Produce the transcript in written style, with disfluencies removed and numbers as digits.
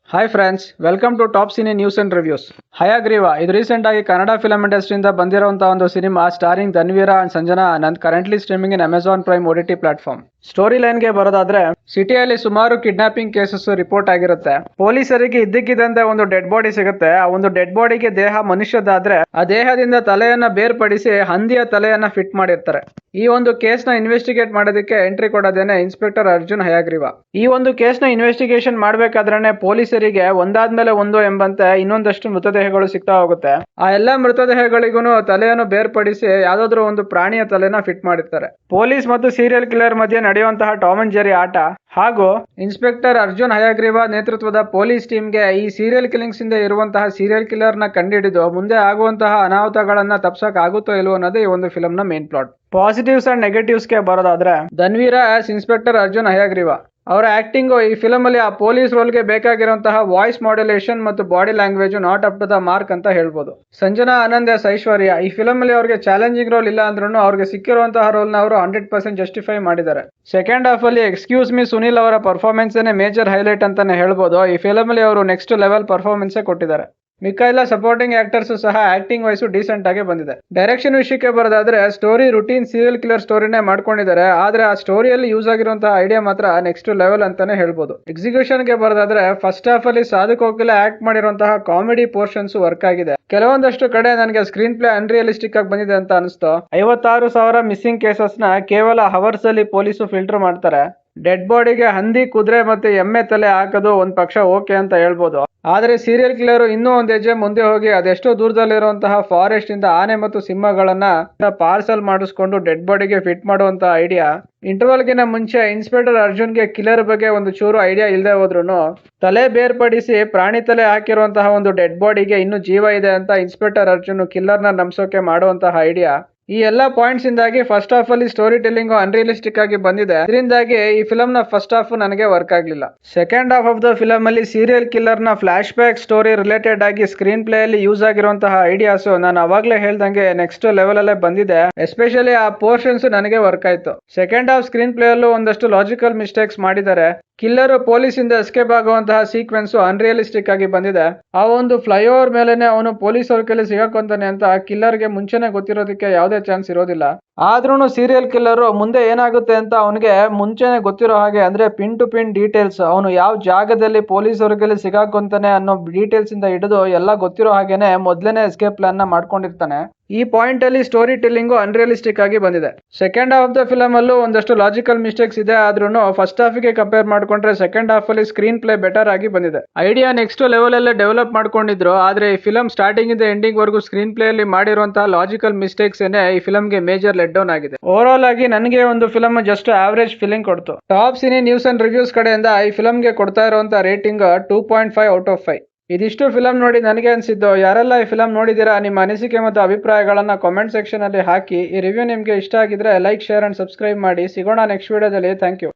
Hi friends, welcome to top cine news and reviews. Hayagriva ಇದು recent ಆಗಿ Kannada film ಇಂಡಸ್ಟ್ರಿಯಿಂದ ಬಂದಿರುವಂತಹ ಒಂದು cinema starring Dhanveera and Sanjana Anand, currently streaming in Amazon Prime OTT platform. Story ಲೈನ್ಗೆ ಬರೋದಾದ್ರೆ, ಸಿಟಿಯಲ್ಲಿ ಸುಮಾರು ಕಿಡ್ನಾಪಿಂಗ್ ಕೇಸಸ್ ರಿಪೋರ್ಟ್ ಆಗಿರುತ್ತೆ. ಪೊಲೀಸರಿಗೆ ಇದ್ದಕ್ಕಿದ್ದಂತೆ ಒಂದು ಡೆಡ್ ಬಾಡಿ ಸಿಗುತ್ತೆ. ಆ ಒಂದು ಡೆಡ್ ಬಾಡಿಗೆ ದೇಹ ಮನುಷ್ಯದಾದ್ರೆ ಆ ದೇಹದಿಂದ ತಲೆಯನ್ನ ಬೇರ್ಪಡಿಸಿ ಹಂದಿಯ ತಲೆಯನ್ನ ಫಿಟ್ ಮಾಡಿರ್ತಾರೆ. ಈ ಒಂದು ಕೇಸ್ ನ ಇನ್ವೆಸ್ಟಿಗೇಟ್ ಮಾಡೋದಕ್ಕೆ ಎಂಟ್ರಿ ಕೊಡೋದೇನೆ ಇನ್ಸ್ಪೆಕ್ಟರ್ ಅರ್ಜುನ್ ಹಯಗ್ರೀವ. ಈ ಒಂದು ಕೇಸ್ ನ ಇನ್ವೆಸ್ಟಿಗೇಷನ್ ಮಾಡ್ಬೇಕಾದ್ರೆ ಪೊಲೀಸರಿಗೆ ಒಂದಾದ್ಮೇಲೆ ಒಂದು ಎಂಬಂತೆ ಇನ್ನೊಂದಷ್ಟು ಮೃತದೇಹಗಳು ಸಿಗ್ತಾ ಹೋಗುತ್ತೆ. ಆ ಎಲ್ಲಾ ಮೃತದೇಹಗಳಿಗೂ ತಲೆಯನ್ನು ಬೇರ್ಪಡಿಸಿ ಯಾವ್ದಾದ್ರು ಒಂದು ಪ್ರಾಣಿಯ ತಲೆನ ಫಿಟ್ ಮಾಡಿರ್ತಾರೆ. ಪೊಲೀಸ್ ಮತ್ತು ಸೀರಿಯಲ್ ಕಿಲ್ಲರ್ ಮಧ್ಯೆ ನಡೆಯುವಂತಹ ಟಾಮ್ ಅಂಡ್ ಜೆರಿ ಆಟ ಹಾಗೂ ಇನ್ಸ್ಪೆಕ್ಟರ್ ಅರ್ಜುನ್ ಹಯಗ್ರೀವ ನೇತೃತ್ವದ ಪೊಲೀಸ್ ಟೀಮ್ಗೆ ಈ ಸೀರಿಯಲ್ ಕಿಲ್ಲಿಂಗ್ಸ್ ಇಂದ ಇರುವಂತಹ ಸೀರಿಯಲ್ ಕಿಲ್ಲರ್ ನ ಕಂಡುಹಿಡಿದು ಮುಂದೆ ಆಗುವಂತಹ ಅನಾಹುತಗಳನ್ನ ತಪ್ಸಕ್ ಆಗುತ್ತೋ ಇಲ್ವೋ ಅನ್ನೋದೇ ಈ ಒಂದು ಫಿಲಂ ನ main plot. Positives and negatives ಗೆ ಬರೋದಾದ್ರೆ, ಧನ್ವೀರ ಆಸ್ ಇನ್ಸ್ಪೆಕ್ಟರ್ ಅರ್ಜುನ್ ಹಯಗ್ರೀವ ಅವರ ಆಕ್ಟಿಂಗ್ ಈ ಫಿಲಂ ಅಲ್ಲಿ ಆ ಪೊಲೀಸ್ ರೋಲ್ಗೆ ಬೇಕಾಗಿರುವಂತಹ ವಾಯ್ಸ್ ಮಾಡ್ಯುಲೇಷನ್ ಮತ್ತು body language not up to the mark ಅಂತ ಹೇಳ್ಬೋದು. ಸಂಜನಾ ಆನಂದ್ ಎಸ್ ಐಶ್ವರ್ಯ ಈ ಫಿಲಂ ಅಲ್ಲಿ ಅವ್ರಿಗೆ ಚಾಲೆಂಜಿಂಗ್ ರೋಲ್ ಇಲ್ಲ ಅಂದ್ರೂ ಅವ್ರಿಗೆ ಸಿಕ್ಕಿರುವಂತಹ ರೋಲ್ ನ ಅವರು 100% ಜಸ್ಟಿಫೈ ಮಾಡಿದ್ದಾರೆ. ಸೆಕೆಂಡ್ ಹಾಫ್ ಅಲ್ಲಿ ಎಕ್ಸ್ಕ್ಯೂಸ್ ಮಿ ಸುನಿಲ್ ಅವರ ಪರ್ಫಾರ್ಮೆನ್ಸ್ ಮೇಜರ್ ಹೈಲೈಟ್ ಅಂತಾನೆ ಹೇಳ್ಬೋದು. ಈ ಫಿಲಂ ಅಲ್ಲಿ ಅವರು ನೆಕ್ಸ್ಟ್ ಲೆವೆಲ್ ಪರ್ಫಾರ್ಮೆನ್ಸ್ ಕೊಟ್ಟಿದ್ದಾರೆ. ಮಿಕ್ಕ ಸಪೋರ್ಟಿಂಗ್ ಆಕ್ಟರ್ಸ್ ಸಹ ಆಕ್ಟಿಂಗ್ ವೈಸು ಡೀಸೆಂಟ್ ಆಗಿ ಬಂದಿದೆ. ಡೈರೆಕ್ಷನ್ ವಿಷಯಕ್ಕೆ ಬರೋದಾದ್ರೆ, ಸ್ಟೋರಿ ರುಟೀನ್ ಸೀರಿಯಲ್ ಕಿಲ್ಲರ್ ಸ್ಟೋರಿನೇ ಮಾಡ್ಕೊಂಡಿದ್ದಾರೆ. ಆದ್ರೆ ಆ ಸ್ಟೋರಿಯಲ್ಲಿ ಯೂಸ್ ಆಗಿರುವಂತಹ ಐಡಿಯಾ ಮಾತ್ರ ನೆಕ್ಸ್ಟ್ ಲೆವೆಲ್ ಅಂತಾನೆ ಹೇಳ್ಬೋದು. ಎಕ್ಸಿಕ್ಯೂಷನ್ ಗೆ ಬರೋದಾದ್ರೆ, ಫಸ್ಟ್ ಹಾಫ್ ಅಲ್ಲಿ ಸಾಧು ಕೋಕಿಲ ಆಕ್ಟ್ ಮಾಡಿರುವಂತಹ ಕಾಮಿಡಿ ಪೋರ್ಷನ್ಸ್ ವರ್ಕ್ ಆಗಿದೆ. ಕೆಲವೊಂದಷ್ಟು ಕಡೆ ನನಗೆ ಸ್ಕ್ರೀನ್ ಪ್ಲೇ ಅನ್ರಿಯಲಿಸ್ಟಿಕ್ ಆಗಿ ಬಂದಿದೆ ಅಂತ ಅನಿಸ್ತು. 56,000 ಮಿಸ್ಸಿಂಗ್ ಕೇಸಸ್ ನ ಕೇವಲ ಹವರ್ಸ್ ಅಲ್ಲಿ ಪೊಲೀಸು ಫಿಲ್ಟರ್ ಮಾಡ್ತಾರೆ. ಡೆಡ್ ಬಾಡಿಗೆ ಹಂದಿ, ಕುದುರೆ ಮತ್ತೆ ಎಮ್ಮೆ ತಲೆ ಹಾಕೋದು ಒಂದ್ ಪಕ್ಷ ಓಕೆ ಅಂತ ಹೇಳ್ಬೋದು. ಆದ್ರೆ ಸೀರಿಯಲ್ ಕಿಲ್ಲರ್ ಇನ್ನೂ ಒಂದ್ ಹೆಜ್ಜೆ ಮುಂದೆ ಹೋಗಿ ಅದೆಷ್ಟೋ ದೂರದಲ್ಲಿರುವಂತಹ ಫಾರೆಸ್ಟ್ ಇಂದ ಆನೆ ಮತ್ತು ಸಿಂಹಗಳನ್ನ ಪಾರ್ಸಲ್ ಮಾಡಿಸ್ಕೊಂಡು ಡೆಡ್ ಬಾಡಿಗೆ ಫಿಟ್ ಮಾಡುವಂತಹ ಐಡಿಯಾ. ಇಂಟರ್ವಲ್ ಗಿನ ಮುಂಚೆ ಇನ್ಸ್ಪೆಕ್ಟರ್ ಅರ್ಜುನ್ಗೆ ಕಿಲ್ಲರ್ ಬಗ್ಗೆ ಒಂದು ಚೂರು ಐಡಿಯಾ ಇಲ್ಲದೆ ಹೋದ್ರು ತಲೆ ಬೇರ್ಪಡಿಸಿ ಪ್ರಾಣಿ ತಲೆ ಹಾಕಿರುವಂತಹ ಒಂದು ಡೆಡ್ ಬಾಡಿಗೆ ಇನ್ನೂ ಜೀವ ಇದೆ ಅಂತ ಇನ್ಸ್ಪೆಕ್ಟರ್ ಅರ್ಜುನ್ ಕಿಲ್ಲರ್ ನ ನಂಬಿಸೋಕೆ ಮಾಡುವಂತಹ ಐಡಿಯಾ. ಈ ಎಲ್ಲಾ ಪಾಯಿಂಟ್ಸ್ ಇಂದಾಗಿ ಫಸ್ಟ್ ಹಾಫ್ ಅಲ್ಲಿ ಸ್ಟೋರಿ ಟೆಲ್ಲಿಂಗ್ ಅನ್ರಿಯಲಿಸ್ಟಿಕ್ ಆಗಿ ಬಂದಿದೆ. ಇದರಿಂದಾಗಿ ಈ ಫಿಲಂ ನ ಫಸ್ಟ್ ಹಾಫ್ ನನಗೆ ವರ್ಕ್ ಆಗ್ಲಿಲ್ಲ. Second half of the film ಅಲ್ಲಿ ಸೀರಿಯಲ್ ಕಿಲ್ಲರ್ ನ ಫ್ಲಾಶ್ ಬ್ಯಾಕ್ ಸ್ಟೋರಿ ರಿಲೇಟೆಡ್ ಆಗಿ ಸ್ಕ್ರೀನ್ ಪ್ಲೇ ಅಲ್ಲಿ ಯೂಸ್ ಆಗಿರುವಂತಹ ಐಡಿಯಾಸ್ ನಾನು ಅವಾಗ್ಲೇ ಹೇಳ್ದಂಗೆ ನೆಕ್ಸ್ಟ್ ಲೆವೆಲ್ ಅಲ್ಲೇ ಬಂದಿದೆ. ಎಸ್ಪೆಷಲಿ ಆ ಪೋರ್ಷನ್ಸ್ ನನಗೆ ವರ್ಕ್ ಆಯ್ತು. ಸೆಕೆಂಡ್ ಹಾಫ್ ಸ್ಕ್ರೀನ್ ಪ್ಲೇ ಅಲ್ಲೂ ಒಂದಷ್ಟು ಲಾಜಿಕಲ್ ಮಿಸ್ಟೇಕ್ಸ್ ಮಾಡಿದ್ದಾರೆ. ಕಿಲ್ಲರ್ ಪೊಲೀಸ್ ಇಂದ ಎಸ್ಕೇಪ್ ಆಗುವಂತಹ ಸೀಕ್ವೆನ್ಸ್ ಅನ್ರಿಯಲಿಸ್ಟಿಕ್ ಆಗಿ ಬಂದಿದೆ. ಆ ಒಂದು ಫ್ಲೈಓವರ್ ಮೇಲೆನೆ ಅವನು ಪೊಲೀಸ್ ಅವ್ರ ಕೈಲಿ ಸಿಗಾಕೊಂತಾನೆ ಅಂತ ಕಿಲ್ಲರ್ಗೆ ಮುಂಚೆನೆ ಗೊತ್ತಿರೋದಕ್ಕೆ ಯಾವುದೇ ಚಾನ್ಸ್ ಇರೋದಿಲ್ಲ. ಆದ್ರೂ ಸೀರಿಯಲ್ ಕಿಲ್ಲರ್ ಮುಂದೆ ಏನಾಗುತ್ತೆ ಅಂತ ಅವನಿಗೆ ಮುಂಚೆನೆ ಗೊತ್ತಿರೋ ಹಾಗೆ, ಅಂದ್ರೆ ಪಿನ್ ಟು ಪಿನ್ ಡೀಟೇಲ್ಸ್, ಅವನು ಯಾವ ಜಾಗದಲ್ಲಿ ಪೊಲೀಸ್ ಅವ್ರ ಕೈಲಿ ಸಿಗಾಕೊಂತಾನೆ ಅನ್ನೋ ಡೀಟೇಲ್ಸ್ ಇಂದ ಹಿಡಿದು ಎಲ್ಲ ಗೊತ್ತಿರೋ ಹಾಗೇನೆ ಮೊದ್ಲೇನೆ ಎಸ್ಕೇಪ್ ಪ್ಲಾನ್ ನ ಮಾಡ್ಕೊಂಡಿರ್ತಾನೆ. ಈ ಪಾಯಿಂಟ್ ಅಲ್ಲಿ ಸ್ಟೋರಿ ಟೆಲ್ಲಿಂಗು ಅನ್ರಿಯಲಿಸ್ಟಿಕ್ ಆಗಿ ಬಂದಿದೆ. Second half of the film ಅಲ್ಲೂ ಒಂದಷ್ಟು ಲಾಜಿಕಲ್ ಮಿಸ್ಟೇಕ್ಸ್ ಇದೆ. ಆದ್ರೂ ಫಸ್ಟ್ ಹಾಫ್ ಗೆ ಕಂಪೇರ್ ಮಾಡ್ಕೊಂಡ್ರೆ ಸೆಕೆಂಡ್ ಹಾಫ್ ಅಲ್ಲಿ ಸ್ಕ್ರೀನ್ ಪ್ಲೇ ಬೆಟರ್ ಆಗಿ ಬಂದಿದೆ. ಐಡಿಯಾ ನೆಕ್ಸ್ಟ್ ಲೆವೆಲ್ ಅಲ್ಲೇ ಡೆವಲಪ್ ಮಾಡ್ಕೊಂಡಿದ್ರು. ಆದ್ರೆ ಈ ಫಿಲಂ ಸ್ಟಾರ್ಟಿಂಗ್ ಇಂದ ಎಂಡಿಂಗ್ ವರೆಗೂ ಸ್ಕ್ರೀನ್ ಪ್ಲೇ ಅಲ್ಲಿ ಮಾಡಿರುವಂತಹ ಲಾಜಿಕಲ್ ಮಿಸ್ಟೇಕ್ಸ್ ಏನೇ ಈ ಫಿಲಂ ಗೆ ಮೇಜರ್ ಲೆಟ್ ಡೌನ್ ಆಗಿದೆ. ಓವರ್ ಆಲ್ ಆಗಿ ನನಗೆ ಒಂದು ಫಿಲಂ ಜಸ್ಟ್ ಆವರೇಜ್ ಫೀಲಿಂಗ್ ಕೊಡ್ತು. Top cine news and reviews ಕಡೆಯಿಂದ ಈ ಫಿಲಂ ಗೆ ಕೊಡ್ತಾ ಇರುವಂತಹ ರೇಟಿಂಗ್ 2.5 ಔಟ್ ಆಫ್ 5. ಇದಿಷ್ಟು ಫಿಲಂ ನೋಡಿ ನನಗೆ ಅನ್ಸಿದ್ದು. ಯಾರೆಲ್ಲ ಈ ಫಿಲಂ ನೋಡಿದೀರಾ, ನಿಮ್ಮ ಅನಿಸಿಕೆ ಮತ್ತು ಅಭಿಪ್ರಾಯಗಳನ್ನ ಕಾಮೆಂಟ್ ಸೆಕ್ಷನ್ ಅಲ್ಲಿ ಹಾಕಿ. ಈ ರಿವ್ಯೂ ನಿಮ್ಗೆ ಇಷ್ಟ ಆಗಿದ್ರೆ ಲೈಕ್, ಶೇರ್ ಅಂಡ್ ಸಬ್ಸ್ಕ್ರೈಬ್ ಮಾಡಿ. ಸಿಗೋಣ ನೆಕ್ಸ್ಟ್ ವಿಡಿಯೋದಲ್ಲಿ. Thank you.